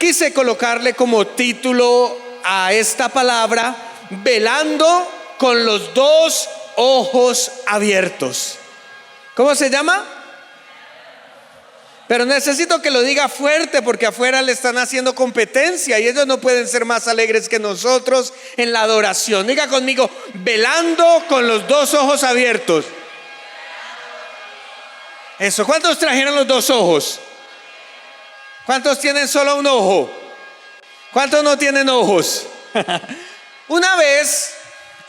quise colocarle como título a esta palabra: velando con los dos ojos abiertos. ¿Cómo se llama? Pero necesito que lo diga fuerte, porque afuera le están haciendo competencia y ellos no pueden ser más alegres que nosotros en la adoración. Diga conmigo: velando con los dos ojos abiertos. Eso. ¿Cuántos trajeron los dos ojos? ¿Cuántos tienen solo un ojo? ¿Cuántos no tienen ojos? Una vez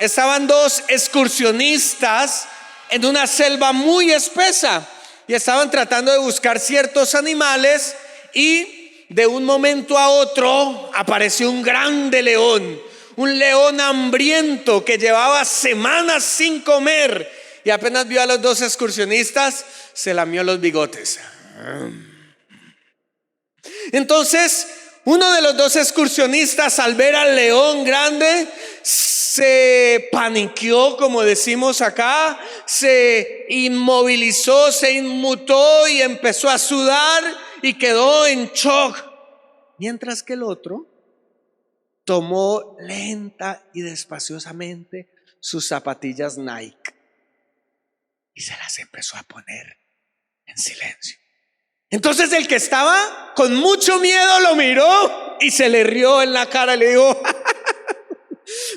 estaban dos excursionistas en una selva muy espesa y estaban tratando de buscar ciertos animales, y de un momento a otro apareció un grande león, un león hambriento que llevaba semanas sin comer, y apenas vio a los dos excursionistas se lamió los bigotes. Entonces uno de los dos excursionistas, al ver al león grande, se paniqueó, como decimos acá, se inmovilizó, se inmutó y empezó a sudar y quedó en shock. Mientras que el otro tomó lenta y despaciosamente sus zapatillas Nike y se las empezó a poner en silencio. Entonces el que estaba con mucho miedo lo miró y se le rió en la cara y le dijo: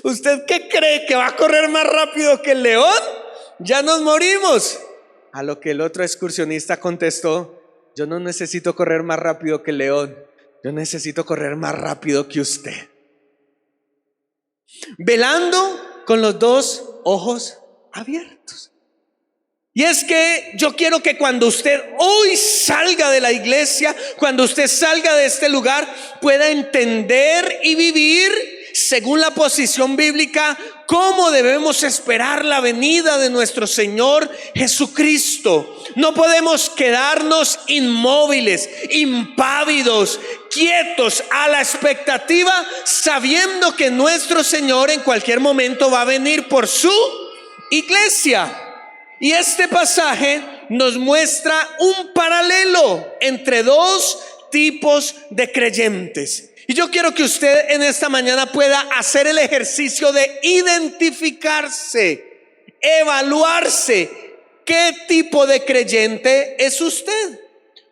¿usted qué cree, que va a correr más rápido que el león? Ya nos morimos. A lo que el otro excursionista contestó: yo no necesito correr más rápido que el león, yo necesito correr más rápido que usted. Velando con los dos ojos abiertos. Y es que yo quiero que cuando usted hoy salga de la iglesia, cuando usted salga de este lugar, pueda entender y vivir según la posición bíblica cómo debemos esperar la venida de nuestro Señor Jesucristo. No podemos quedarnos inmóviles, impávidos, quietos a la expectativa, sabiendo que nuestro Señor en cualquier momento va a venir por su iglesia. Y este pasaje nos muestra un paralelo entre dos tipos de creyentes. Y yo quiero que usted en esta mañana pueda hacer el ejercicio de identificarse, evaluarse. ¿Qué tipo de creyente es usted?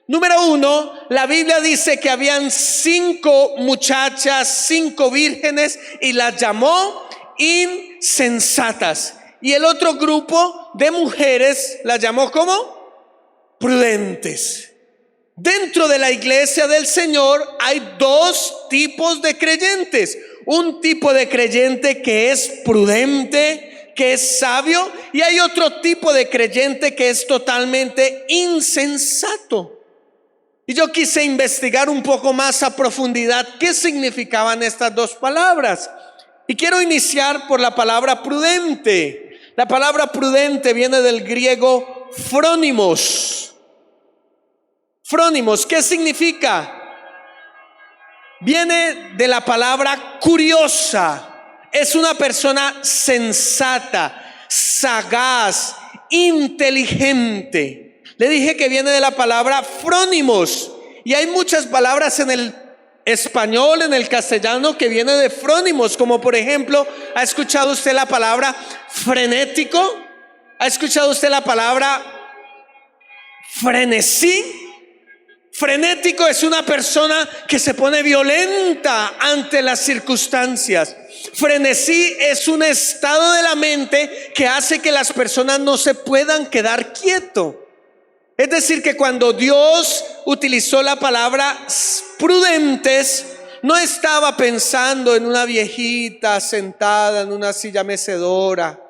Número uno, la Biblia dice que habían 5 muchachas, 5 vírgenes, y las llamó insensatas. Y el otro grupo de mujeres las llamó ¿cómo? Prudentes. Dentro de la iglesia del Señor hay dos tipos de creyentes. Un tipo de creyente que es prudente, que es sabio, y hay otro tipo de creyente que es totalmente insensato. Y yo quise investigar un poco más a profundidad qué significaban estas dos palabras. Y quiero iniciar por la palabra prudente. La palabra prudente viene del griego frónimos. Frónimos, ¿qué significa? Viene de la palabra curiosa. Es una persona sensata, sagaz, inteligente. Le dije que viene de la palabra frónimos. Y hay muchas palabras en el español, en el castellano, que viene de frónimos, como por ejemplo, ¿ha escuchado usted la palabra frenético? ¿Ha escuchado usted la palabra frenesí? Frenético es una persona que se pone violenta ante las circunstancias. Frenesí es un estado de la mente que hace que las personas no se puedan quedar quietos. Es decir, que cuando Dios utilizó la palabra prudentes, no estaba pensando en una viejita sentada en una silla mecedora,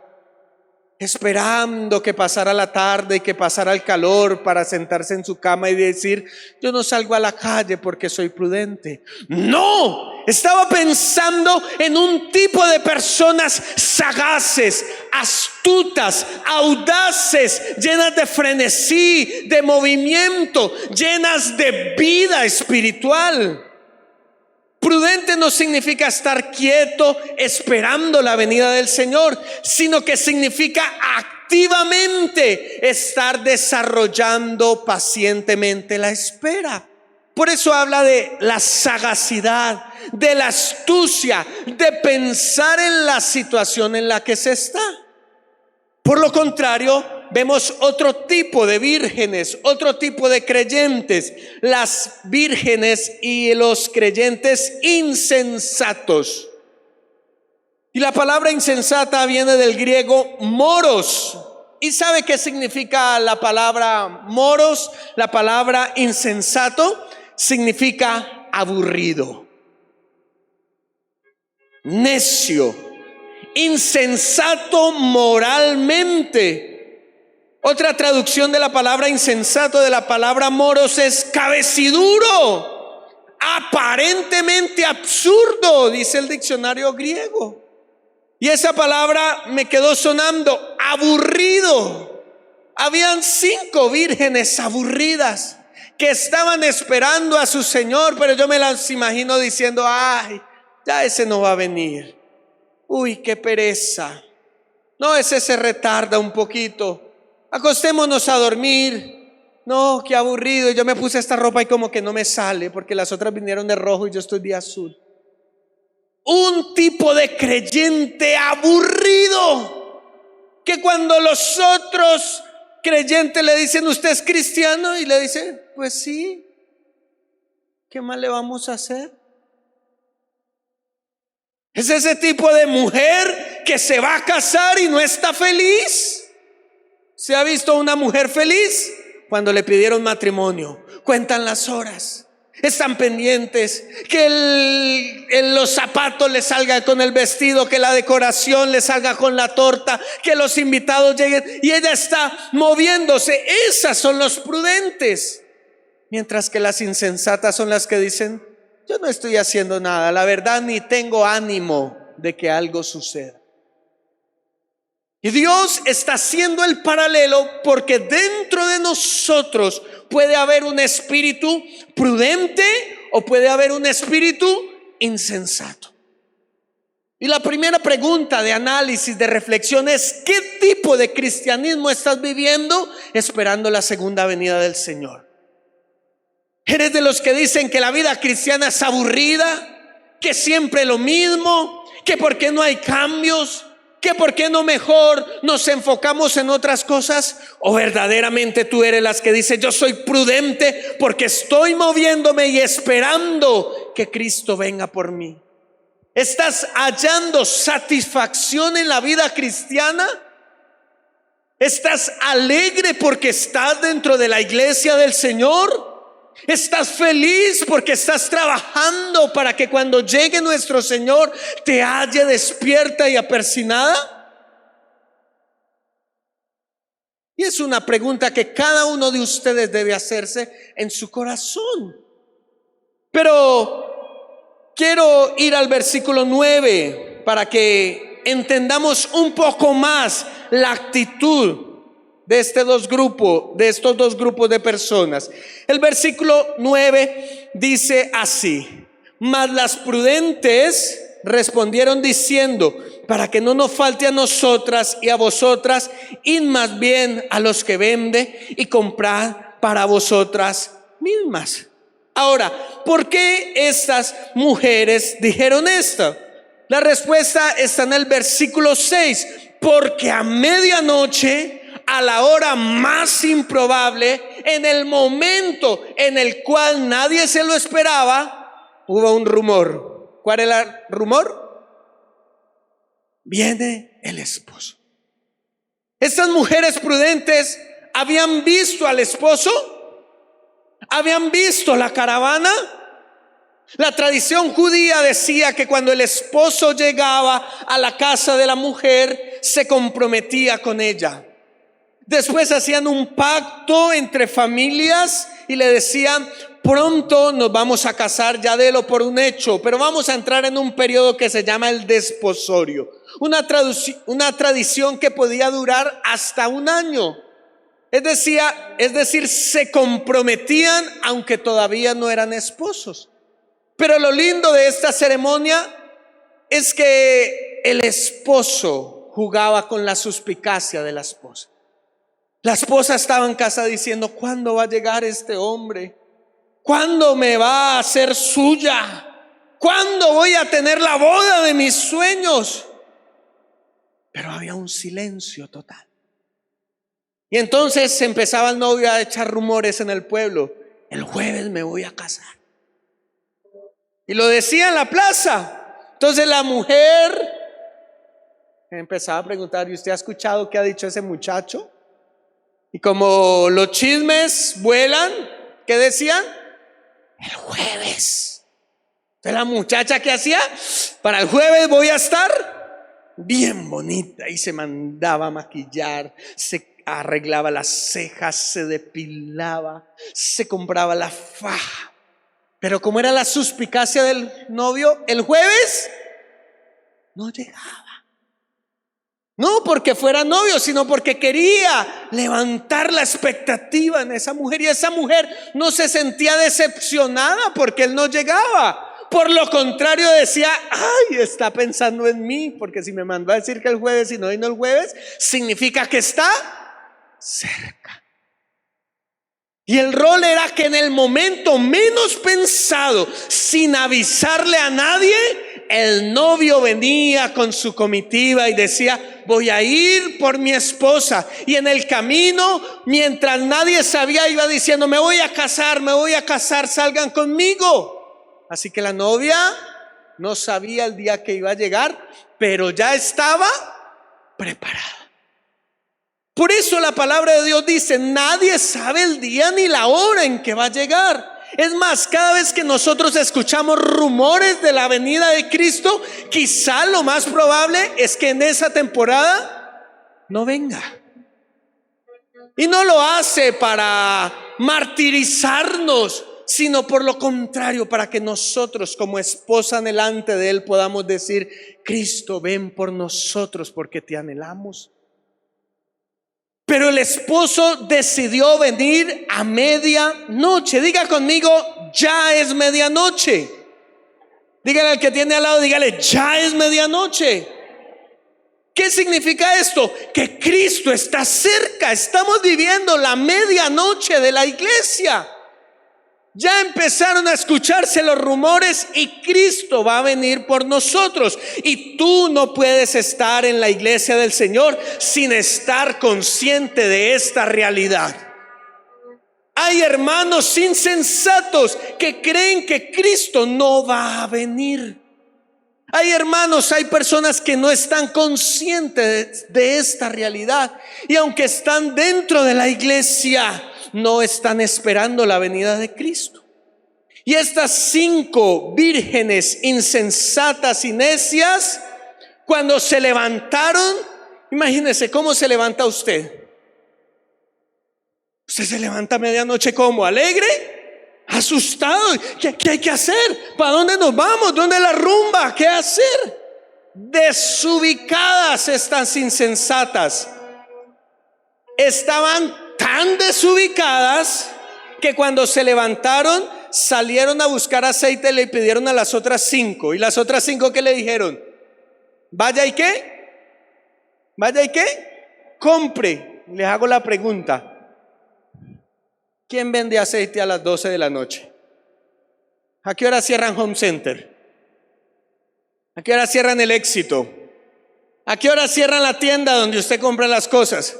esperando que pasara la tarde y que pasara el calor para sentarse en su cama y decir: yo no salgo a la calle porque soy prudente. No, estaba pensando en un tipo de personas sagaces, astutas, audaces, llenas de frenesí, de movimiento, llenas de vida espiritual. Prudente no significa estar quieto esperando la venida del Señor, sino que significa activamente estar desarrollando pacientemente la espera. Por eso habla de la sagacidad, de la astucia, de pensar en la situación en la que se está. Por lo contrario, vemos otro tipo de vírgenes, otro tipo de creyentes, las vírgenes y los creyentes insensatos. Y la palabra insensata viene del griego moros. ¿Y sabe qué significa la palabra moros? La palabra insensato significa aburrido, necio, insensato moralmente. Otra traducción de la palabra insensato, de la palabra moros, es cabeciduro, aparentemente absurdo, dice el diccionario griego. Y esa palabra me quedó sonando, aburrido. Habían 5 vírgenes aburridas que estaban esperando a su Señor, pero yo me las imagino diciendo: ay, ya ese no va a venir. Uy, qué pereza. No, ese se retarda un poquito. Acostémonos a dormir. No, qué aburrido. Yo me puse esta ropa y como que no me sale, porque las otras vinieron de rojo y yo estoy de azul. Un tipo de creyente aburrido, que cuando los otros creyentes le dicen: ¿usted es cristiano? Y le dice: pues sí, ¿qué más le vamos a hacer? Es ese tipo de mujer que se va a casar y no está feliz. ¿Se ha visto una mujer feliz? Cuando le pidieron matrimonio, cuentan las horas, están pendientes que los zapatos le salgan con el vestido, que la decoración le salga con la torta, que los invitados lleguen, y ella está moviéndose. Esas son los prudentes, mientras que las insensatas son las que dicen: yo no estoy haciendo nada, la verdad, ni tengo ánimo de que algo suceda. Y Dios está haciendo el paralelo porque dentro de nosotros puede haber un espíritu prudente o puede haber un espíritu insensato. Y la primera pregunta de análisis, de reflexión es: ¿qué tipo de cristianismo estás viviendo esperando la segunda venida del Señor? ¿Eres de los que dicen que la vida cristiana es aburrida, que siempre lo mismo, que por qué no hay cambios, que por qué no mejor nos enfocamos en otras cosas? ¿O verdaderamente tú eres las que dice: yo soy prudente porque estoy moviéndome y esperando que Cristo venga por mí? ¿Estás hallando satisfacción en la vida cristiana? ¿Estás alegre porque estás dentro de la iglesia del Señor? ¿Estás feliz porque estás trabajando para que cuando llegue nuestro Señor te halle despierta y apersinada? Y es una pregunta que cada uno de ustedes debe hacerse en su corazón. Pero quiero ir al versículo 9 para que entendamos un poco más la actitud de estos dos grupos de personas. El versículo 9 dice así: mas las prudentes respondieron diciendo: para que no nos falte a nosotras y a vosotras, id más bien a los que vende y comprad para vosotras mismas. Ahora, ¿por qué estas mujeres dijeron esto? La respuesta está en el versículo 6: porque a medianoche, a la hora más improbable, en el momento en el cual nadie se lo esperaba, hubo un rumor. ¿Cuál era el rumor? Viene el esposo. Estas mujeres prudentes habían visto al esposo, habían visto la caravana. La tradición judía decía que cuando el esposo llegaba a la casa de la mujer, se comprometía con ella. Después hacían un pacto entre familias y le decían: pronto nos vamos a casar, ya délo por un hecho, pero vamos a entrar en un periodo que se llama el desposorio. Una tradición que podía durar hasta un año. Es decir, se comprometían aunque todavía no eran esposos. Pero lo lindo de esta ceremonia es que el esposo jugaba con la suspicacia de la esposa. La esposa estaba en casa diciendo: ¿cuándo va a llegar este hombre? ¿Cuándo me va a ser suya? ¿Cuándo voy a tener la boda de mis sueños? Pero había un silencio total. Y entonces empezaba el novio a echar rumores en el pueblo: el jueves me voy a casar. Y lo decía en la plaza. Entonces la mujer empezaba a preguntar: ¿y usted ha escuchado qué ha dicho ese muchacho? Y como los chismes vuelan, ¿qué decían? El jueves. Entonces la muchacha, ¿qué hacía? Para el jueves voy a estar bien bonita. Y se mandaba a maquillar, se arreglaba las cejas, se depilaba, se compraba la faja. Pero como era la suspicacia del novio, el jueves no llegaba. No porque fuera novio, sino porque quería levantar la expectativa en esa mujer. Y esa mujer no se sentía decepcionada porque él no llegaba. Por lo contrario, decía: ay, está pensando en mí, porque si me mandó a decir que el jueves y no vino el jueves, significa que está cerca. Y el rol era que en el momento menos pensado, sin avisarle a nadie, el novio venía con su comitiva y decía: voy a ir por mi esposa. Y en el camino, mientras nadie sabía, iba diciendo: me voy a casar, salgan conmigo. Así que la novia no sabía el día que iba a llegar, pero ya estaba preparada. Por eso la palabra de Dios dice: nadie sabe el día ni la hora en que va a llegar. Es más, cada vez que nosotros escuchamos rumores de la venida de Cristo, quizá lo más probable es que en esa temporada no venga. Y no lo hace para martirizarnos, sino por lo contrario, para que nosotros como esposa anhelante de Él podamos decir: Cristo, ven por nosotros porque te anhelamos. Pero el esposo decidió venir a medianoche. Diga conmigo: ya es medianoche. Dígale al que tiene al lado, dígale: ya es medianoche. ¿Qué significa esto? Que Cristo está cerca. Estamos viviendo la medianoche de la iglesia. Ya empezaron a escucharse los rumores y Cristo va a venir por nosotros. Y tú no puedes estar en la iglesia del Señor sin estar consciente de esta realidad. Hay hermanos insensatos que creen que Cristo no va a venir. Hay hermanos, hay personas que no están conscientes de esta realidad. Y aunque están dentro de la iglesia, no están esperando la venida de Cristo. Y estas 5 vírgenes insensatas y necias, cuando se levantaron, imagínese cómo se levanta usted. Usted se levanta a medianoche, ¿cómo? ¿Alegre? ¿Asustado? ¿Qué hay que hacer? ¿Para dónde nos vamos? ¿Dónde es la rumba? ¿Qué hacer? Desubicadas estas insensatas. Estaban tan desubicadas que cuando se levantaron salieron a buscar aceite y le pidieron a las otras 5. Y las otras 5, ¿qué le dijeron? ¿Vaya y qué? ¿Vaya y qué? Compre. Les hago la pregunta: ¿quién vende aceite a las 12 de la noche? ¿A qué hora cierran Home Center? ¿A qué hora cierran El Éxito? ¿A qué hora cierran la tienda donde usted compra las cosas?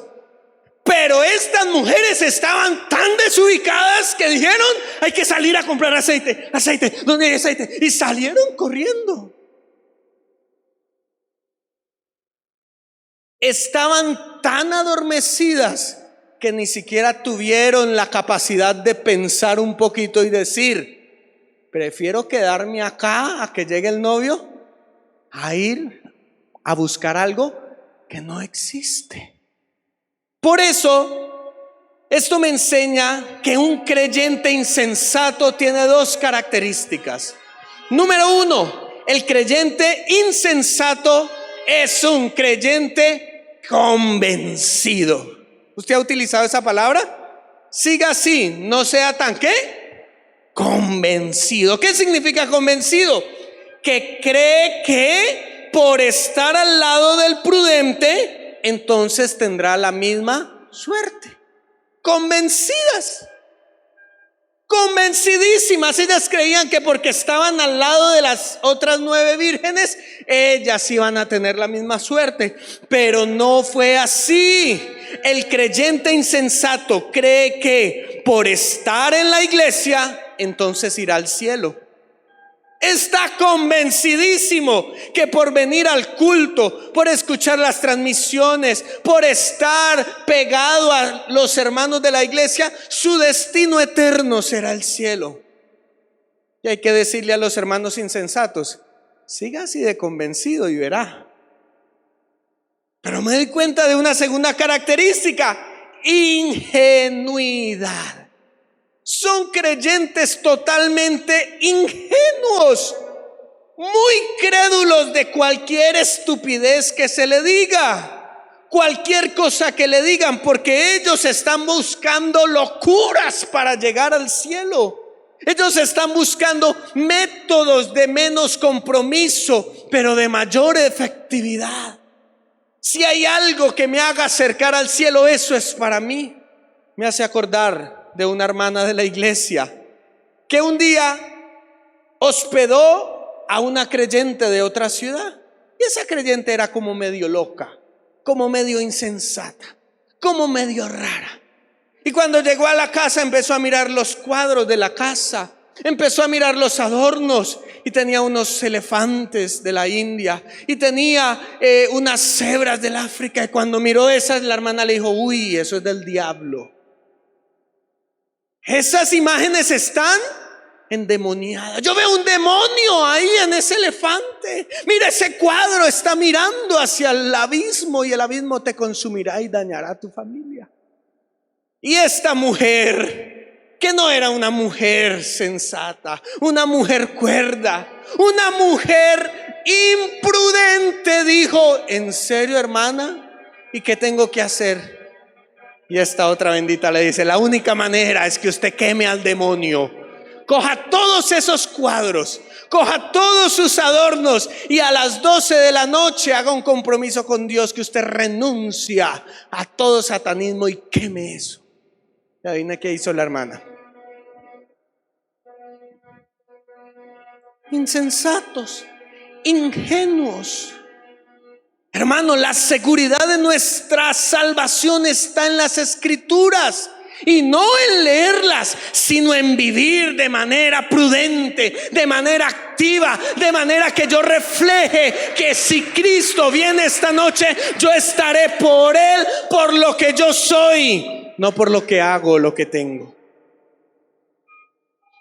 Pero estas mujeres estaban tan desubicadas que dijeron: hay que salir a comprar aceite. Aceite, ¿dónde hay aceite? Y salieron corriendo. Estaban tan adormecidas que ni siquiera tuvieron la capacidad de pensar un poquito y decir: prefiero quedarme acá a que llegue el novio, a ir a buscar algo que no existe. Por eso, esto me enseña que un creyente insensato tiene 2 características. Número 1, el creyente insensato es un creyente convencido. ¿Usted ha utilizado esa palabra? Siga así, no sea tan ¿qué? Convencido. ¿Qué significa convencido? Que cree que por estar al lado del prudente, entonces tendrá la misma suerte. Convencidas. Convencidísimas, ellas creían que porque estaban al lado de las otras 9 vírgenes, ellas iban a tener la misma suerte, pero no fue así. El creyente insensato cree que por estar en la iglesia, entonces irá al cielo. Está convencidísimo que por venir al culto, por escuchar las transmisiones, por estar pegado a los hermanos de la iglesia, su destino eterno será el cielo. Y hay que decirle a los hermanos insensatos: siga así de convencido y verá. Pero me doy cuenta de una segunda característica: ingenuidad. Son creyentes totalmente ingenuos, muy crédulos de cualquier estupidez que se le diga, cualquier cosa que le digan, porque ellos están buscando locuras para llegar al cielo. Ellos están buscando métodos de menos compromiso, pero de mayor efectividad. Si hay algo que me haga acercar al cielo, eso es para mí. Me hace acordar de una hermana de la iglesia que un día hospedó a una creyente de otra ciudad. Y esa creyente era como medio loca, como medio insensata, como medio rara. Y cuando llegó a la casa empezó a mirar los cuadros de la casa, empezó a mirar los adornos, y tenía unos elefantes de la India y tenía unas cebras del África. Y cuando miró esas, la hermana le dijo: uy, eso es del diablo. Esas imágenes están endemoniadas. Yo veo un demonio ahí en ese elefante. Mira, ese cuadro está mirando hacia el abismo, y el abismo te consumirá y dañará a tu familia. Y esta mujer, que no era una mujer sensata, una mujer cuerda, una mujer imprudente, dijo: ¿en serio, hermana? ¿Y qué tengo que hacer? Y esta otra bendita le dice: la única manera es que usted queme al demonio. Coja todos esos cuadros, coja todos sus adornos, y a las 12 de la noche haga un compromiso con Dios que usted renuncia a todo satanismo y queme eso. Y adivina qué hizo la hermana. Insensatos, ingenuos. Hermano, la seguridad de nuestra salvación está en las Escrituras, y no en leerlas, sino en vivir de manera prudente, de manera activa, de manera que yo refleje que si Cristo viene esta noche, yo estaré por Él, por lo que yo soy, no por lo que hago o lo que tengo.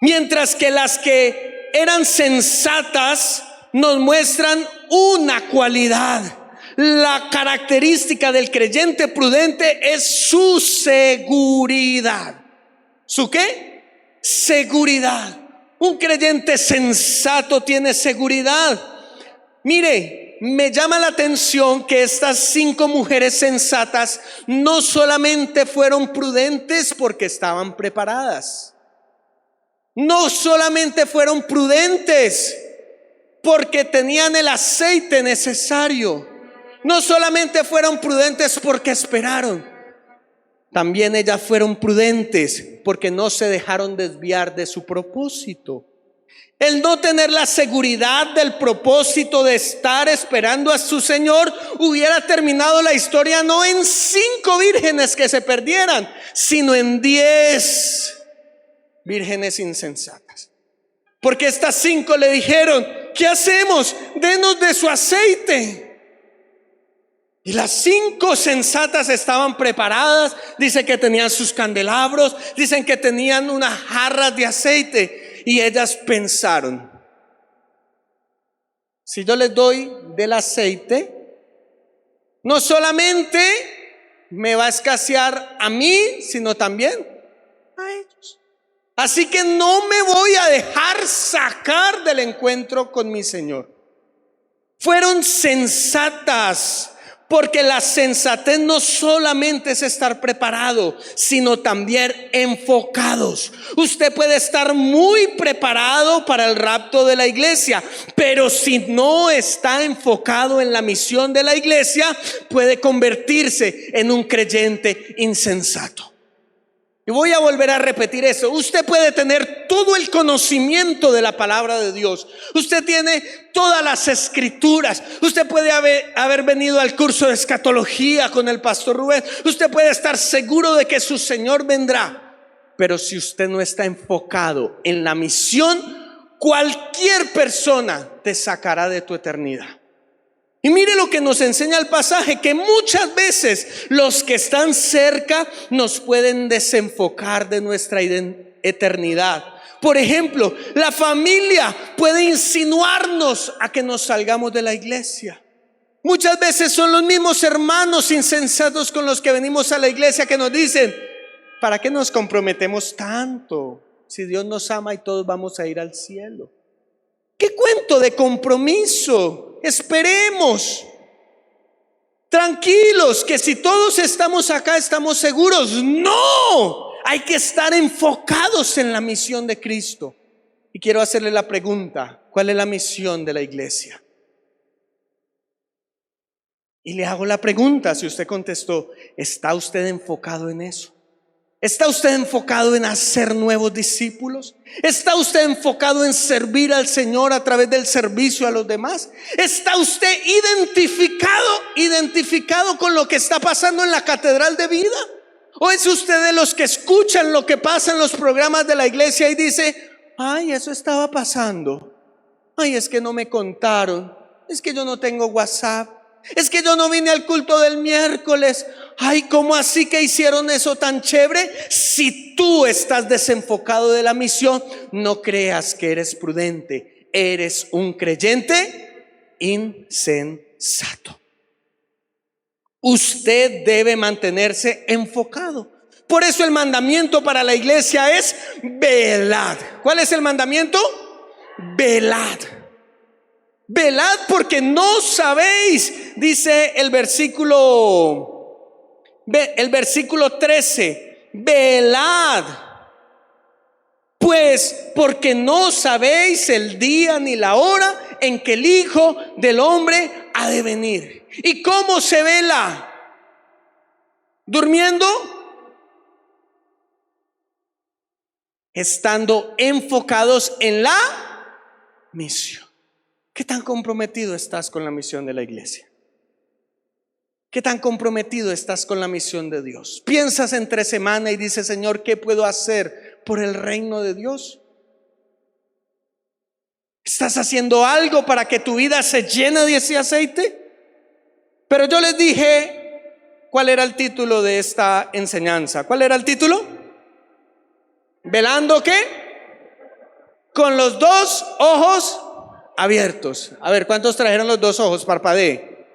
Mientras que las que eran sensatas nos muestran una cualidad. La característica del creyente prudente es su seguridad. ¿Su qué? Seguridad. Un creyente sensato tiene seguridad. Mire, me llama la atención que estas 5 mujeres sensatas no solamente fueron prudentes porque estaban preparadas. No solamente fueron prudentes porque tenían el aceite necesario. No solamente fueron prudentes porque esperaron, también ellas fueron prudentes porque no se dejaron desviar de su propósito. El no tener la seguridad del propósito de estar esperando a su Señor hubiera terminado la historia no en 5 vírgenes que se perdieran, sino en 10 vírgenes insensatas. Porque estas 5 le dijeron: ¿qué hacemos? Denos de su aceite. Y las 5 sensatas estaban preparadas. Dice que tenían sus candelabros, dicen que tenían unas jarras de aceite. Y ellas pensaron: si yo les doy del aceite, no solamente me va a escasear a mí, sino también a ellos. Así que no me voy a dejar sacar del encuentro con mi Señor. Fueron sensatas, porque la sensatez no solamente es estar preparado, sino también enfocados. Usted puede estar muy preparado para el rapto de la iglesia, pero si no está enfocado en la misión de la iglesia, puede convertirse en un creyente insensato. Y voy a volver a repetir eso. Usted puede tener todo el conocimiento de la palabra de Dios. Usted tiene todas las escrituras. Usted puede haber venido al curso de escatología con el pastor Rubén. Usted puede estar seguro de que su Señor vendrá. Pero si usted no está enfocado en la misión, cualquier persona te sacará de tu eternidad. Y mire lo que nos enseña el pasaje, que muchas veces los que están cerca nos pueden desenfocar de nuestra eternidad. Por ejemplo, la familia puede insinuarnos a que nos salgamos de la iglesia. Muchas veces son los mismos hermanos insensatos con los que venimos a la iglesia que nos dicen: ¿para qué nos comprometemos tanto si Dios nos ama y todos vamos a ir al cielo? ¿Qué cuento de compromiso? Esperemos, tranquilos, que si todos estamos acá estamos seguros. No, hay que estar enfocados en la misión de Cristo. Y quiero hacerle la pregunta: ¿cuál es la misión de la iglesia? Y le hago la pregunta, si usted contestó, ¿está usted enfocado en eso? ¿Está usted enfocado en hacer nuevos discípulos? ¿Está usted enfocado en servir al Señor a través del servicio a los demás? ¿Está usted identificado con lo que está pasando en la catedral de vida? ¿O es usted de los que escuchan lo que pasa en los programas de la iglesia y dice: ay, eso estaba pasando, ay, es que no me contaron, es que yo no tengo WhatsApp, es que yo no vine al culto del miércoles, ay, ¿cómo así que hicieron eso tan chévere? Si tú estás desenfocado de la misión, no creas que eres prudente, eres un creyente insensato. Usted debe mantenerse enfocado. Por eso el mandamiento para la iglesia es velad. ¿Cuál es el mandamiento? Velad. Velad, porque no sabéis, dice el versículo 13, velad, pues porque no sabéis el día ni la hora en que el Hijo del Hombre ha de venir. ¿Y cómo se vela? ¿Durmiendo? Estando enfocados en la misión. ¿Qué tan comprometido estás con la misión de la iglesia? ¿Qué tan comprometido estás con la misión de Dios? ¿Piensas entre semana y dices: Señor, ¿qué puedo hacer por el reino de Dios? ¿Estás haciendo algo para que tu vida se llene de ese aceite? Pero yo les dije cuál era el título de esta enseñanza. ¿Cuál era el título? ¿Velando qué? Con los dos ojos abiertos. A ver, ¿cuántos trajeron los dos ojos? Parpadee.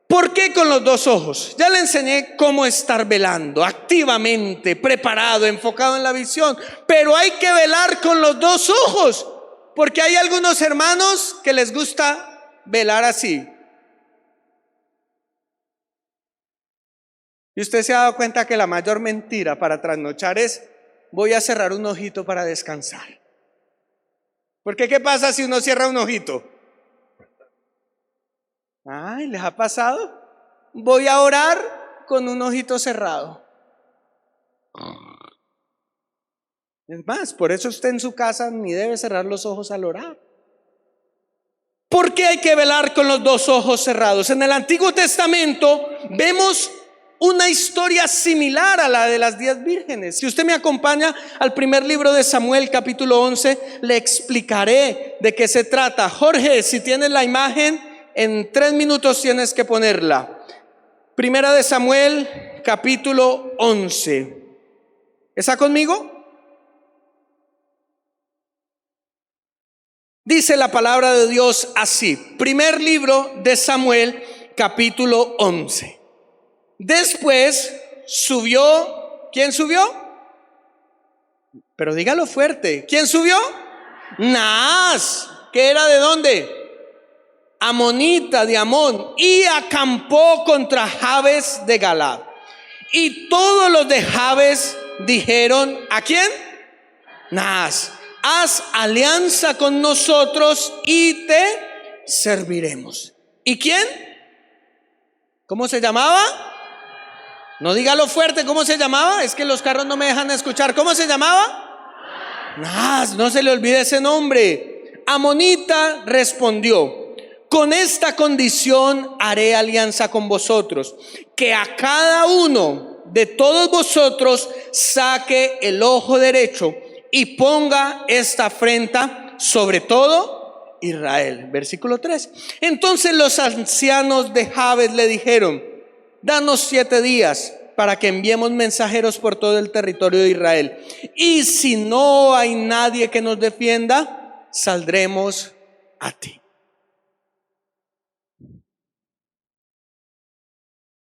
¿Por qué con los dos ojos? Ya le enseñé cómo estar velando, activamente, preparado, enfocado en la visión. Pero hay que velar con los dos ojos, porque hay algunos hermanos que les gusta velar así. Y usted se ha dado cuenta que la mayor mentira para trasnochar es: voy a cerrar un ojito para descansar. Porque ¿qué pasa si uno cierra un ojito? Ay, ¿les ha pasado? Voy a orar con un ojito cerrado. Es más, por eso usted en su casa ni debe cerrar los ojos al orar. ¿Por qué hay que velar con los dos ojos cerrados? En el Antiguo Testamento vemos una historia similar a la de las 10 vírgenes. Si usted me acompaña al primer libro de Samuel, capítulo 11, le explicaré de qué se trata. Jorge, si tienes la imagen, en 3 minutos tienes que ponerla. Primera de Samuel, capítulo 11. ¿Está conmigo? Dice la palabra de Dios así. Primer libro de Samuel, capítulo 11. Después subió. ¿Quién subió? Pero dígalo fuerte. ¿Quién subió? Naas, que era ¿de dónde? Amonita, de Amón, y acampó contra Jabes de Galaad. Y todos los de Jabes dijeron: ¿a quién? Naas, haz alianza con nosotros y te serviremos. ¿Y quién? ¿Cómo se llamaba? No dígalo fuerte, ¿cómo se llamaba? Es que los carros no me dejan escuchar. ¿Cómo se llamaba? Naas, no se le olvide ese nombre. Amonita respondió: con esta condición haré alianza con vosotros, que a cada uno de todos vosotros saque el ojo derecho y ponga esta afrenta sobre todo Israel. Versículo 3. Entonces los ancianos de Jabes le dijeron: danos 7 días para que enviemos mensajeros por todo el territorio de Israel, y si no hay nadie que nos defienda, saldremos a ti.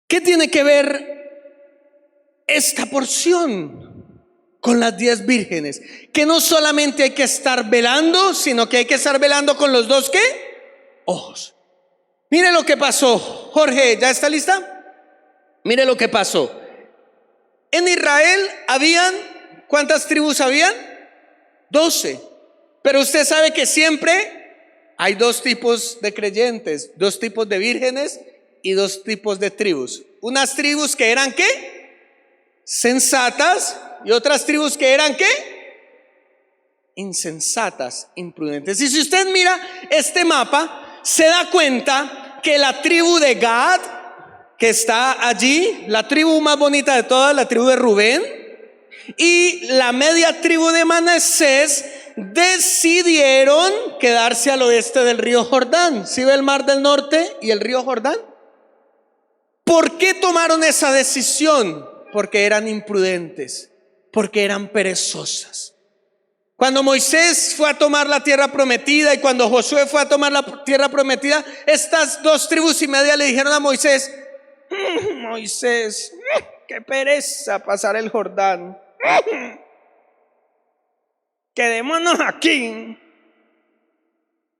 ¿Qué tiene que ver esta porción con las 10 vírgenes? Que no solamente hay que estar velando, sino que hay que estar velando con los dos, ¿qué? Ojos. Mire lo que pasó. Jorge, ¿ya está lista? Mire lo que pasó. En Israel habían, ¿cuántas tribus habían? 12. Pero usted sabe que siempre hay 2 tipos de creyentes, 2 tipos de vírgenes y 2 tipos de tribus. Unas tribus que eran ¿qué? Sensatas, y otras tribus que eran ¿qué? Insensatas, imprudentes. Y si usted mira este mapa, se da cuenta que la tribu de Gad, que está allí, la tribu más bonita de todas, la tribu de Rubén, y la media tribu de Manasés decidieron quedarse al oeste del río Jordán. ¿Sí ve el mar del norte y el río Jordán? ¿Por qué tomaron esa decisión? Porque eran imprudentes, porque eran perezosas. Cuando Moisés fue a tomar la tierra prometida y cuando Josué fue a tomar la tierra prometida, estas 2 tribus y media le dijeron a Moisés: Moisés, qué pereza pasar el Jordán, quedémonos aquí.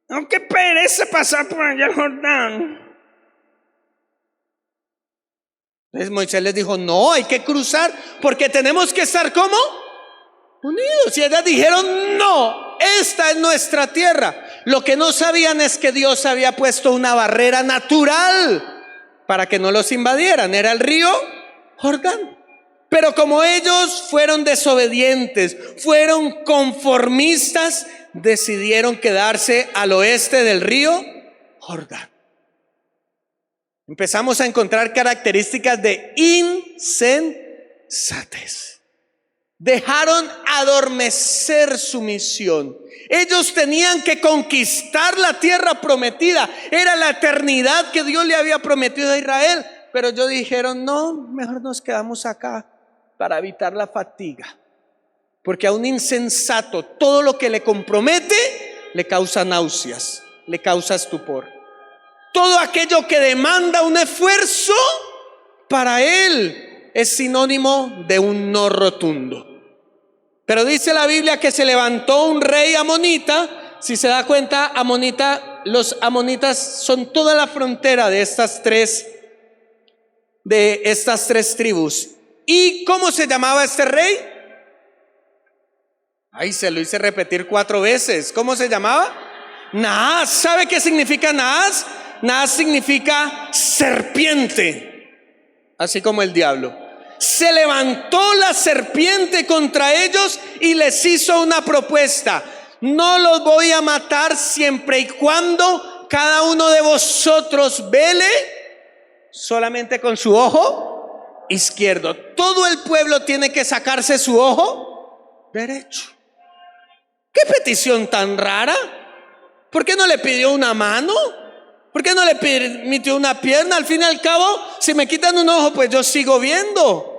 No, qué pereza pasar por allá el Jordán. Entonces Moisés les dijo: no, hay que cruzar, porque tenemos que estar ¿cómo? Unidos. Y ellas dijeron: no, esta es nuestra tierra. Lo que no sabían es que Dios había puesto una barrera natural para que no los invadieran. Era el río Jordán. Pero como ellos fueron desobedientes, fueron conformistas, decidieron quedarse al oeste del río Jordán. Empezamos a encontrar características de insensatez. Dejaron adormecer su misión. Ellos tenían que conquistar la tierra prometida. Era la eternidad que Dios le había prometido a Israel. Pero ellos dijeron: no, mejor nos quedamos acá para evitar la fatiga. Porque a un insensato todo lo que le compromete le causa náuseas, le causa estupor. Todo aquello que demanda un esfuerzo para él es sinónimo de un no rotundo. Pero dice la Biblia que se levantó un rey amonita. Si se da cuenta, los amonitas son toda la frontera de estas tres tribus. ¿Y cómo se llamaba este rey? Ay, se lo hice repetir 4 veces. ¿Cómo se llamaba? Naas. ¿Sabe qué significa Naas? Naas significa serpiente, así como el diablo. Se levantó la serpiente contra ellos y les hizo una propuesta: no los voy a matar siempre y cuando cada uno de vosotros vele solamente con su ojo izquierdo. Todo el pueblo tiene que sacarse su ojo derecho. ¿Qué petición tan rara? ¿Por qué no le pidió una mano? ¿Por qué no le permitió una pierna? Al fin y al cabo, si me quitan un ojo, pues yo sigo viendo.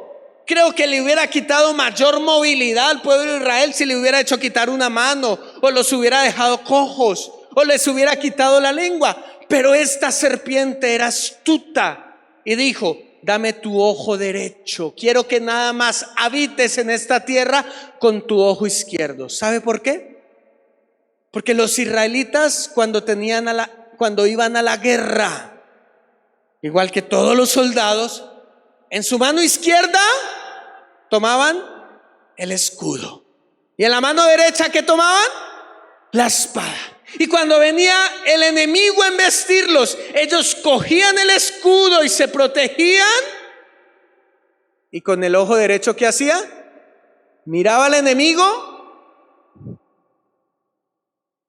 Creo que le hubiera quitado mayor movilidad al pueblo de Israel si le hubiera hecho quitar una mano, o los hubiera dejado cojos, o les hubiera quitado la lengua. Pero esta serpiente era astuta y dijo: dame tu ojo derecho, quiero que nada más habites en esta tierra con tu ojo izquierdo. ¿Sabe por qué? Porque los israelitas cuando iban a la guerra, igual que todos los soldados, en su mano izquierda tomaban el escudo, y en la mano derecha, ¿qué tomaban? La espada. Y cuando venía el enemigo a embestirlos, ellos cogían el escudo y se protegían ¿Y con el ojo derecho qué hacía? Miraba al enemigo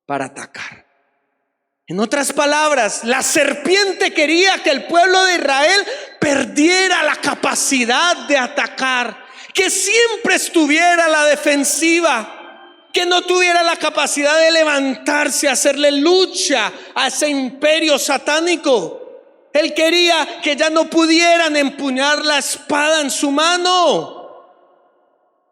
para atacar. En otras palabras, la serpiente quería que el pueblo de Israel perdiera la capacidad de atacar, que siempre estuviera a la defensiva, que no tuviera la capacidad de levantarse, hacerle lucha a ese imperio satánico. Él quería que ya no pudieran empuñar la espada en su mano.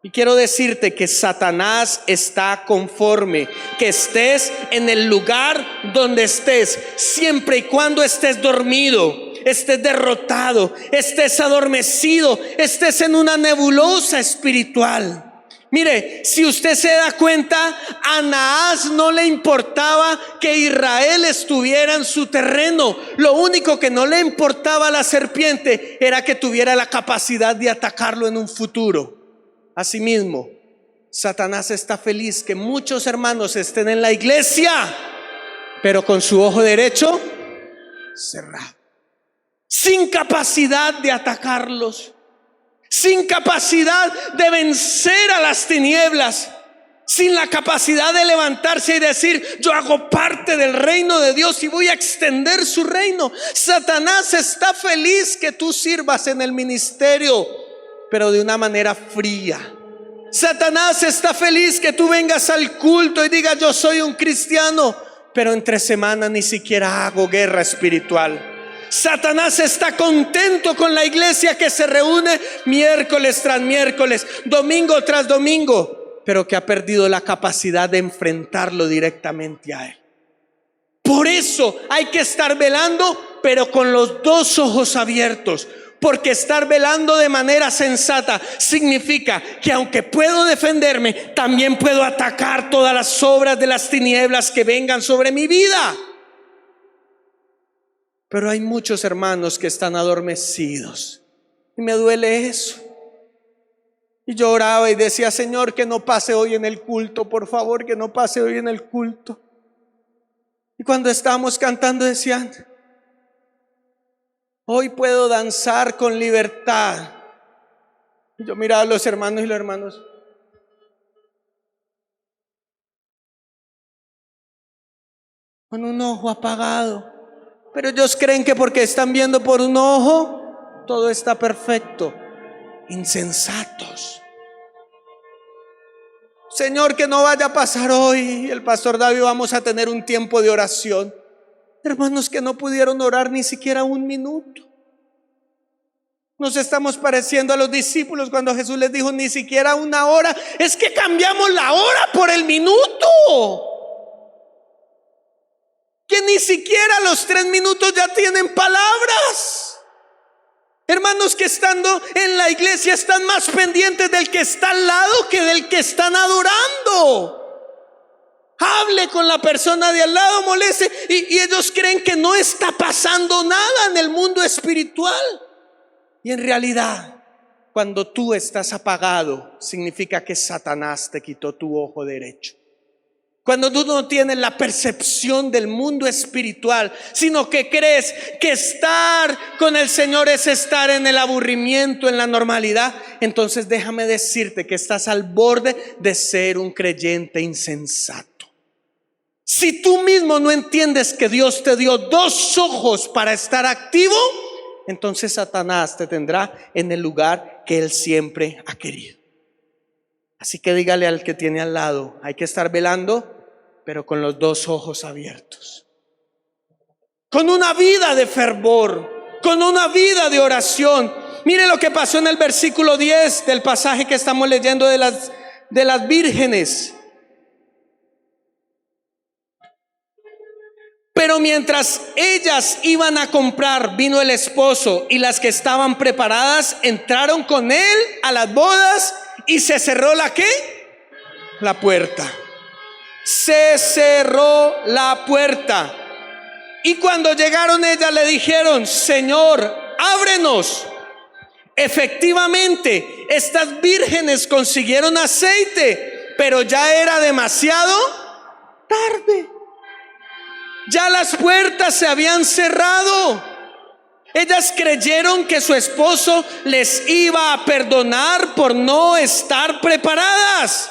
Y quiero decirte que Satanás está conforme que estés en el lugar donde estés, siempre y cuando estés dormido, estés derrotado, estés adormecido, estés en una nebulosa espiritual. Mire, si usted se da cuenta, a Anaás no le importaba que Israel estuviera en su terreno. Lo único que no le importaba a la serpiente era que tuviera la capacidad de atacarlo en un futuro. Asimismo, Satanás está feliz que muchos hermanos estén en la iglesia, pero con su ojo derecho cerrado, sin capacidad de atacarlos, sin capacidad de vencer a las tinieblas, sin la capacidad de levantarse y decir: yo hago parte del reino de Dios y voy a extender su reino. Satanás está feliz que tú sirvas en el ministerio, pero de una manera fría. Satanás está feliz que tú vengas al culto y digas: yo soy un cristiano, pero entre semana ni siquiera hago guerra espiritual. Satanás está contento con la iglesia que se reúne miércoles tras miércoles, domingo tras domingo, pero que ha perdido la capacidad de enfrentarlo directamente a él. Por eso hay que estar velando, pero con los dos ojos abiertos. Porque estar velando de manera sensata significa que aunque puedo defenderme, también puedo atacar todas las obras de las tinieblas que vengan sobre mi vida. Pero hay muchos hermanos que están adormecidos y me duele eso. Y yo oraba y decía: Señor, que no pase hoy en el culto, por favor, que no pase hoy en el culto. Y cuando estábamos cantando decían: hoy puedo danzar con libertad. Y yo miraba a los hermanos y los hermanos: con un ojo apagado. Pero ellos creen que porque están viendo por un ojo todo está perfecto. Insensatos. Señor, que no vaya a pasar hoy. El pastor David, vamos a tener un tiempo de oración. Hermanos que no pudieron orar ni siquiera un minuto. Nos estamos pareciendo a los discípulos cuando Jesús les dijo: ni siquiera una hora. Es que cambiamos la hora por el minuto. Que ni siquiera los 3 minutos ya tienen palabras. Hermanos que estando en la iglesia están más pendientes del que está al lado que del que están adorando. Hable con la persona de al lado, moleste, y ellos creen que no está pasando nada en el mundo espiritual. Y en realidad, cuando tú estás apagado, significa que Satanás te quitó tu ojo derecho. Cuando tú no tienes la percepción del mundo espiritual, sino que crees que estar con el Señor es estar en el aburrimiento, en la normalidad, entonces déjame decirte que estás al borde de ser un creyente insensato. Si tú mismo no entiendes que Dios te dio 2 ojos para estar activo, entonces Satanás te tendrá en el lugar que él siempre ha querido. Así que dígale al que tiene al lado: hay que estar velando, pero con los 2 ojos abiertos, con una vida de fervor, con una vida de oración. Mire lo que pasó en el versículo 10 del pasaje que estamos leyendo de las vírgenes. Pero mientras ellas iban a comprar, vino el esposo, y las que estaban preparadas entraron con él a las bodas, y se cerró ¿la qué? La puerta. Se cerró la puerta. Y cuando llegaron ellas le dijeron: Señor, ábrenos. Efectivamente, estas vírgenes consiguieron aceite, pero ya era demasiado tarde. Ya las puertas se habían cerrado. Ellas creyeron que su esposo les iba a perdonar por no estar preparadas.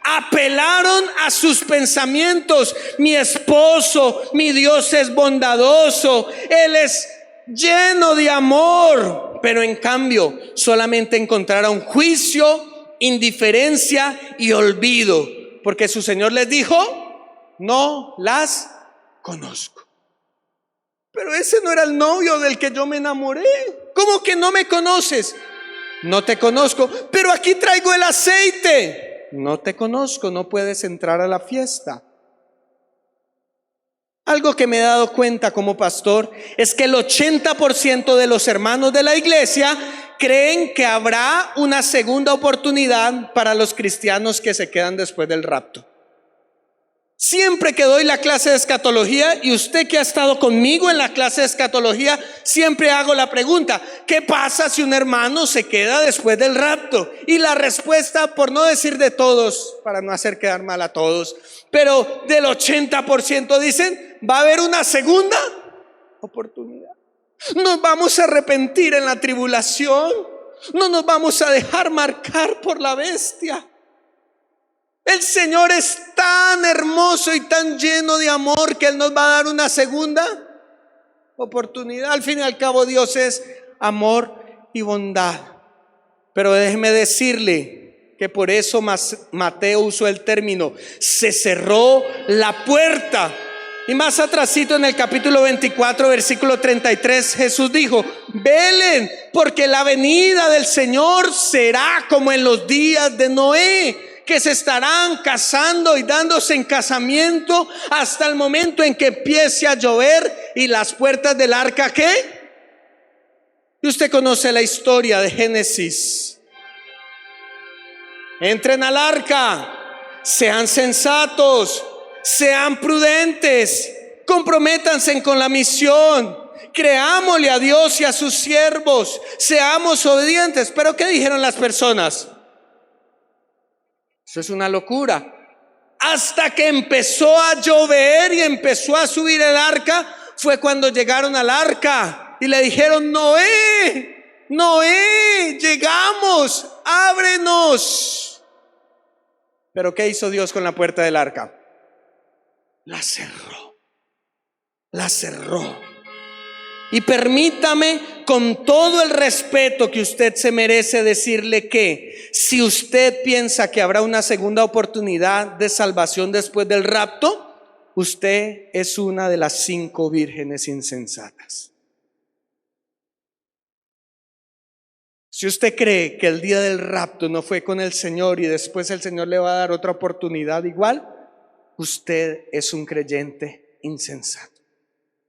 Apelaron a sus pensamientos. Mi esposo, mi Dios es bondadoso, Él es lleno de amor. Pero en cambio solamente encontraron juicio, indiferencia y olvido, porque su Señor les dijo: no las conozco. Pero ese no era el novio del que yo me enamoré. ¿Cómo que no me conoces? No te conozco, pero aquí traigo el aceite. No te conozco, no puedes entrar a la fiesta. Algo que me he dado cuenta como pastor es que el 80% de los hermanos de la iglesia creen que habrá una segunda oportunidad para los cristianos que se quedan después del rapto. Siempre que doy la clase de escatología, y usted que ha estado conmigo en la clase de escatología, siempre hago la pregunta: ¿qué pasa si un hermano se queda después del rapto? Y la respuesta, por no decir de todos, para no hacer quedar mal a todos, pero del 80% dicen: va a haber una segunda oportunidad. Nos vamos a arrepentir en la tribulación, no nos vamos a dejar marcar por la bestia. El Señor es tan hermoso y tan lleno de amor que Él nos va a dar una segunda oportunidad. Al fin y al cabo, Dios es amor y bondad. Pero déjeme decirle que por eso Mateo usó el término: se cerró la puerta. Y más atrasito en el capítulo 24, versículo 33, Jesús dijo: velen, porque la venida del Señor será como en los días de Noé, que se estarán casando y dándose en casamiento hasta el momento en que empiece a llover y las puertas del arca, ¿qué? Y usted conoce la historia de Génesis. Entren al arca, sean sensatos, sean prudentes, comprométanse con la misión, creámosle a Dios y a sus siervos, seamos obedientes. Pero ¿qué dijeron las personas? Eso es una locura. Hasta que empezó a llover y empezó a subir el arca, fue cuando llegaron al arca y le dijeron: Noé, Noé, llegamos, ábrenos. Pero ¿qué hizo Dios con la puerta del arca? La cerró, la cerró. Y permítame, con todo el respeto que usted se merece, decirle que si usted piensa que habrá una segunda oportunidad de salvación después del rapto, usted es una de las 5 vírgenes insensatas. Si usted cree que el día del rapto no fue con el Señor y después el Señor le va a dar otra oportunidad igual, usted es un creyente insensato.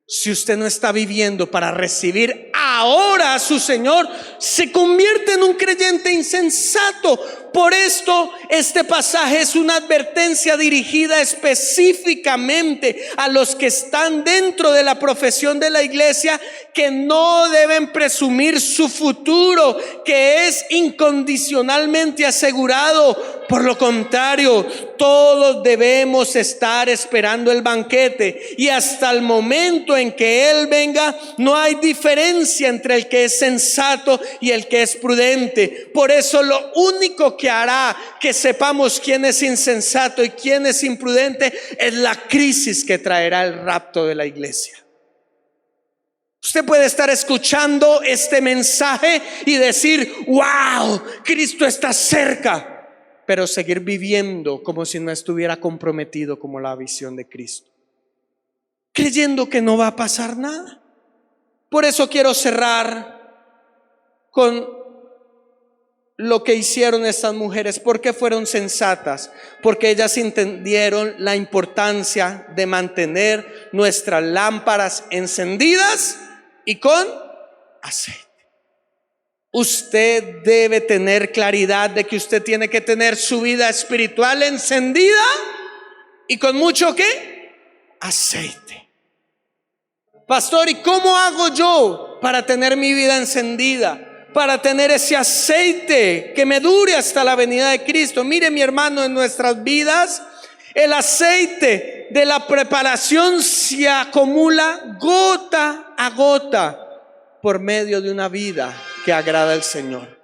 Si usted no está viviendo para recibir ahora a su Señor, se convierte en un creyente insensato. Por esto este pasaje es una advertencia dirigida específicamente a los que están dentro de la profesión de la iglesia, que no deben presumir su futuro, que es incondicionalmente asegurado. Por lo contrario, todos debemos estar esperando el banquete, y hasta el momento en que Él venga no hay diferencia entre el que es sensato y el que es prudente. Por eso lo único que hará que sepamos quién es insensato y quién es imprudente es la crisis que traerá el rapto de la iglesia. Usted puede estar escuchando este mensaje y decir: wow, Cristo está cerca, pero seguir viviendo como si no estuviera comprometido como la visión de Cristo, creyendo que no va a pasar nada. Por eso quiero cerrar con lo que hicieron estas mujeres. ¿Por qué fueron sensatas? Porque ellas entendieron la importancia de mantener nuestras lámparas encendidas y con aceite. Usted debe tener claridad de que usted tiene que tener su vida espiritual encendida y con mucho ¿qué? Aceite. Pastor, ¿y cómo hago yo para tener mi vida encendida? Para tener ese aceite que me dure hasta la venida de Cristo. Mire, mi hermano, en nuestras vidas el aceite de la preparación se acumula gota a gota. por medio de una vida que agrada al Señor.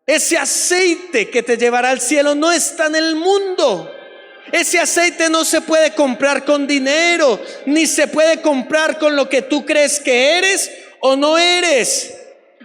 Ese aceite que te llevará al cielo no está en el mundo. Ese aceite no se puede comprar con dinero, ni se puede comprar con lo que tú crees que eres o no eres.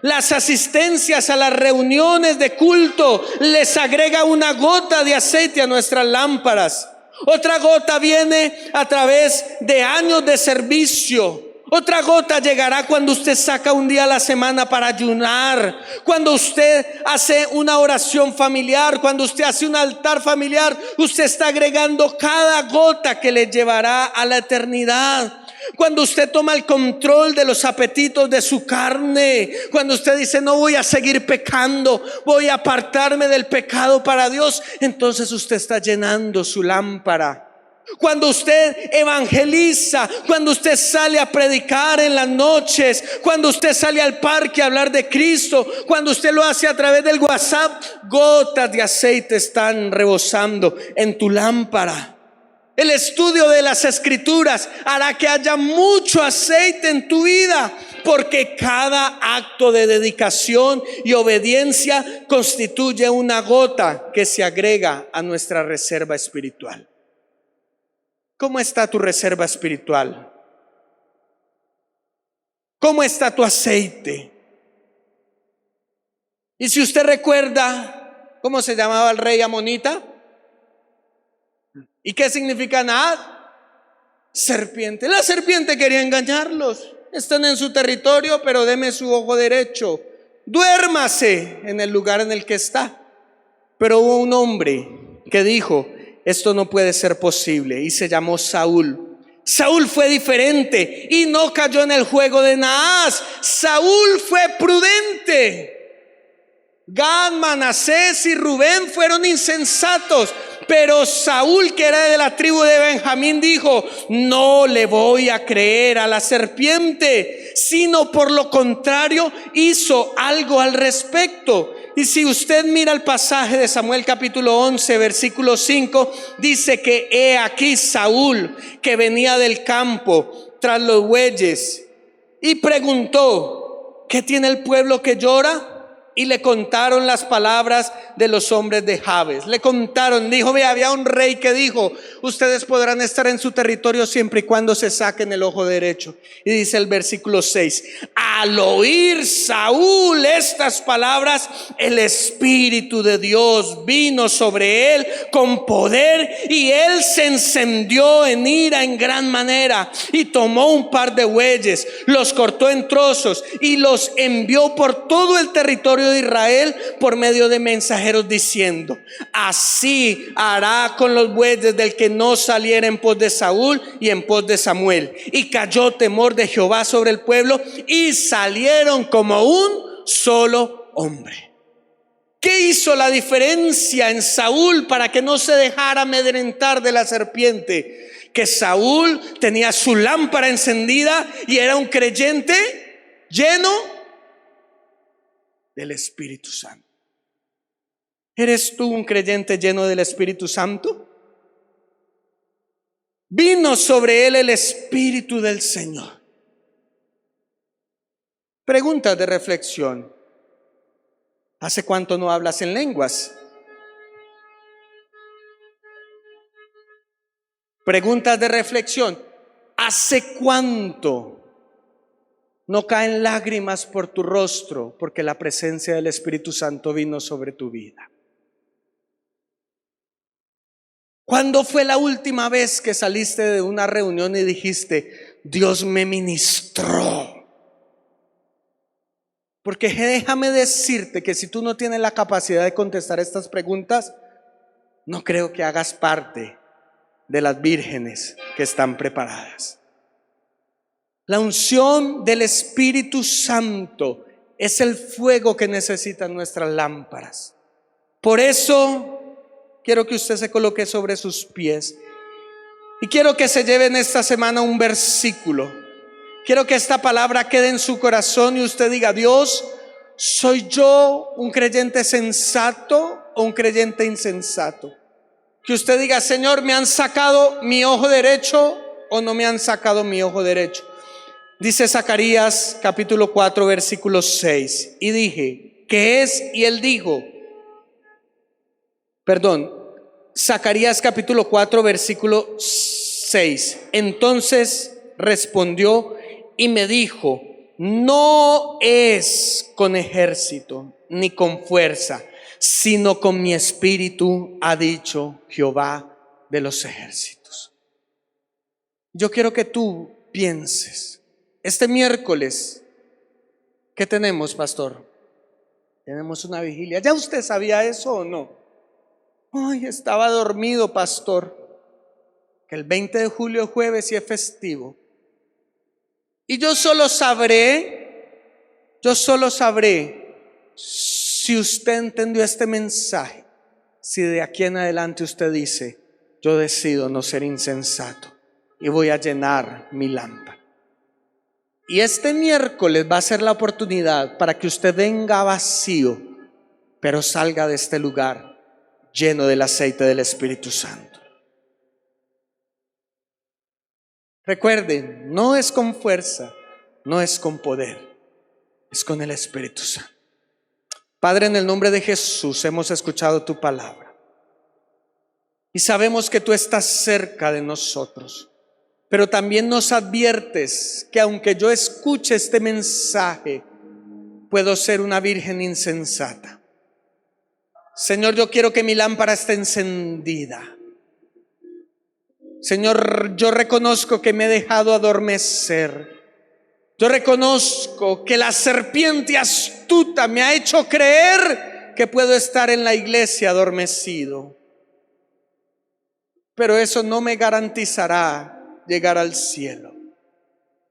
Las asistencias a las reuniones de culto les agrega una gota de aceite a nuestras lámparas. Otra gota viene a través de años de servicio. Otra gota llegará cuando usted saca un día a la semana para ayunar, cuando usted hace una oración familiar, cuando usted hace un altar familiar. Usted está agregando cada gota que le llevará a la eternidad. Cuando usted toma el control de los apetitos de su carne, cuando usted dice no voy a seguir pecando, voy a apartarme del pecado para Dios, entonces usted está llenando su lámpara. Cuando usted evangeliza, cuando usted sale a predicar en las noches, cuando usted sale al parque a hablar de Cristo, cuando usted lo hace a través del WhatsApp, gotas de aceite están rebosando en tu lámpara. El estudio de las Escrituras hará que haya mucho aceite en tu vida, porque cada acto de dedicación y obediencia constituye una gota que se agrega a nuestra reserva espiritual. ¿Cómo está tu reserva espiritual? ¿Cómo está tu aceite? Y si usted recuerda, ¿cómo se llamaba el rey amonita? ¿Y qué significa Naad? Serpiente. La serpiente quería engañarlos. Están en su territorio, pero deme su ojo derecho. Duérmase en el lugar en el que está. Pero hubo un hombre que dijo: esto no puede ser posible, y se llamó Saúl. Saúl fue diferente y no cayó en el juego de Naas. Saúl fue prudente. Gad, Manasés y Rubén fueron insensatos, pero Saúl, que era de la tribu de Benjamín, dijo: no le voy a creer a la serpiente, sino por lo contrario hizo algo al respecto. Y si usted mira el pasaje de Samuel capítulo 11 versículo 5, dice que he aquí Saúl, que venía del campo tras los bueyes, y preguntó: ¿qué tiene el pueblo que llora? Y le contaron las palabras de los hombres de Jabes. Le contaron, dijo: ve, había un rey que dijo: ustedes podrán estar en su territorio siempre y cuando se saquen el ojo derecho. Y dice el versículo 6: al oír Saúl estas palabras, el Espíritu de Dios vino sobre él con poder, y él se encendió en ira en gran manera, y tomó un par de bueyes, los cortó en trozos y los envió por todo el territorio de Israel por medio de mensajeros, diciendo: así hará con los bueyes del que no saliera en pos de Saúl y en pos de Samuel. Y cayó temor de Jehová sobre el pueblo, y salieron como un solo hombre. ¿Qué hizo la diferencia en Saúl para que no se dejara amedrentar de la serpiente? Que Saúl tenía su lámpara encendida y era un creyente lleno del Espíritu Santo. ¿Eres tú un creyente lleno del Espíritu Santo? Vino sobre él el Espíritu del Señor. Preguntas de reflexión. ¿Hace cuánto no hablas en lenguas? Preguntas de reflexión. ¿Hace cuánto no caen lágrimas por tu rostro porque la presencia del Espíritu Santo vino sobre tu vida? ¿Cuándo fue la última vez que saliste de una reunión y dijiste: Dios me ministró? Porque déjame decirte que si tú no tienes la capacidad de contestar estas preguntas, no creo que hagas parte de las vírgenes que están preparadas. La unción del Espíritu Santo es el fuego que necesitan nuestras lámparas. Por eso quiero que usted se coloque sobre sus pies y quiero que se lleve en esta semana un versículo. Quiero que esta palabra quede en su corazón y usted diga: Dios, ¿soy yo un creyente sensato o un creyente insensato? Que usted diga: Señor, ¿me han sacado mi ojo derecho o no me han sacado mi ojo derecho? Dice Zacarías capítulo 4 versículo 6. Y dije, ¿qué es? Y él dijo, Zacarías capítulo 4 versículo 6. Entonces respondió y me dijo, no es con ejército ni con fuerza, sino con mi espíritu, ha dicho Jehová de los ejércitos. Yo quiero que tú pienses, este miércoles, ¿qué tenemos, pastor? Tenemos una vigilia. ¿Ya usted sabía eso o no? Ay, estaba dormido, pastor, que el 20 de julio es jueves y es festivo. Y yo solo sabré si usted entendió este mensaje, si de aquí en adelante usted dice, yo decido no ser insensato y voy a llenar mi lámpara. Y este miércoles va a ser la oportunidad para que usted venga vacío, pero salga de este lugar lleno del aceite del Espíritu Santo. Recuerden, no es con fuerza, no es con poder, es con el Espíritu Santo. Padre, en el nombre de Jesús hemos escuchado tu palabra y sabemos que tú estás cerca de nosotros, pero también nos adviertes que aunque yo escuche este mensaje, puedo ser una virgen insensata. Señor, yo quiero que mi lámpara esté encendida. Señor, yo reconozco que me he dejado adormecer. Yo reconozco que la serpiente astuta me ha hecho creer que puedo estar en la iglesia adormecido. Pero eso no me garantizará llegar al cielo.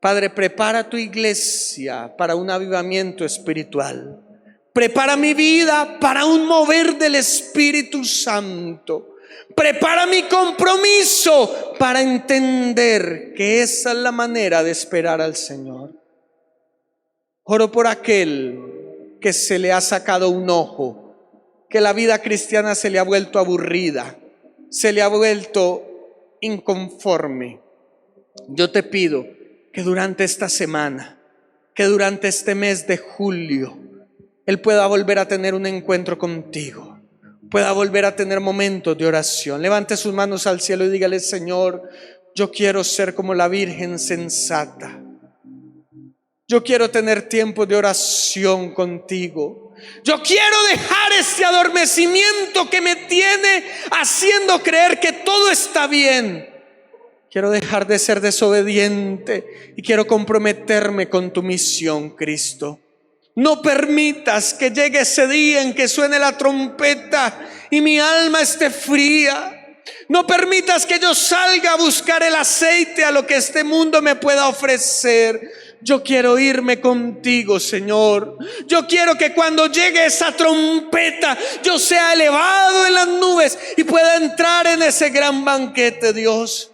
Padre, prepara tu iglesia para un avivamiento espiritual. Prepara mi vida para un mover del Espíritu Santo. Prepara mi compromiso para entender que esa es la manera de esperar al Señor. Oro por aquel que se le ha sacado un ojo, que la vida cristiana se le ha vuelto aburrida, se le ha vuelto inconforme. Yo te pido que durante esta semana, que durante este mes de julio, él pueda volver a tener un encuentro contigo, pueda volver a tener momentos de oración. Levante sus manos al cielo y dígale: Señor, yo quiero ser como la Virgen sensata. Yo quiero tener tiempo de oración contigo. Yo quiero dejar este adormecimiento que me tiene haciendo creer que todo está bien. Quiero dejar de ser desobediente y quiero comprometerme con tu misión, Cristo. No permitas que llegue ese día en que suene la trompeta y mi alma esté fría. No permitas que yo salga a buscar el aceite a lo que este mundo me pueda ofrecer. Yo quiero irme contigo, Señor. Yo quiero que cuando llegue esa trompeta yo sea elevado en las nubes y pueda entrar en ese gran banquete, Dios.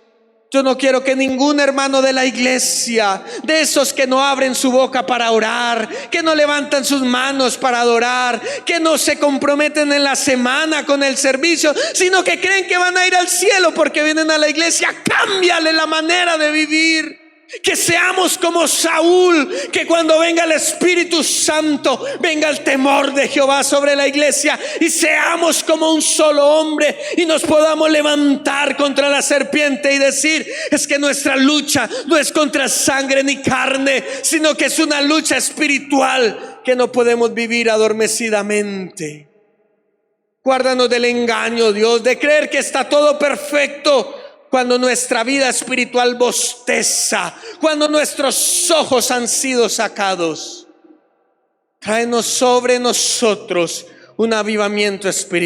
Yo no quiero que ningún hermano de la iglesia, de esos que no abren su boca para orar, que no levantan sus manos para adorar, que no se comprometen en la semana con el servicio, sino que creen que van a ir al cielo porque vienen a la iglesia, cámbiale la manera de vivir. Que seamos como Saúl, que cuando venga el Espíritu Santo, venga el temor de Jehová sobre la iglesia y seamos como un solo hombre y nos podamos levantar contra la serpiente y decir: es que nuestra lucha no es contra sangre ni carne, sino que es una lucha espiritual que no podemos vivir adormecidamente. Guárdanos del engaño, Dios, de creer que está todo perfecto cuando nuestra vida espiritual bosteza, cuando nuestros ojos han sido sacados. Tráenos sobre nosotros un avivamiento espiritual.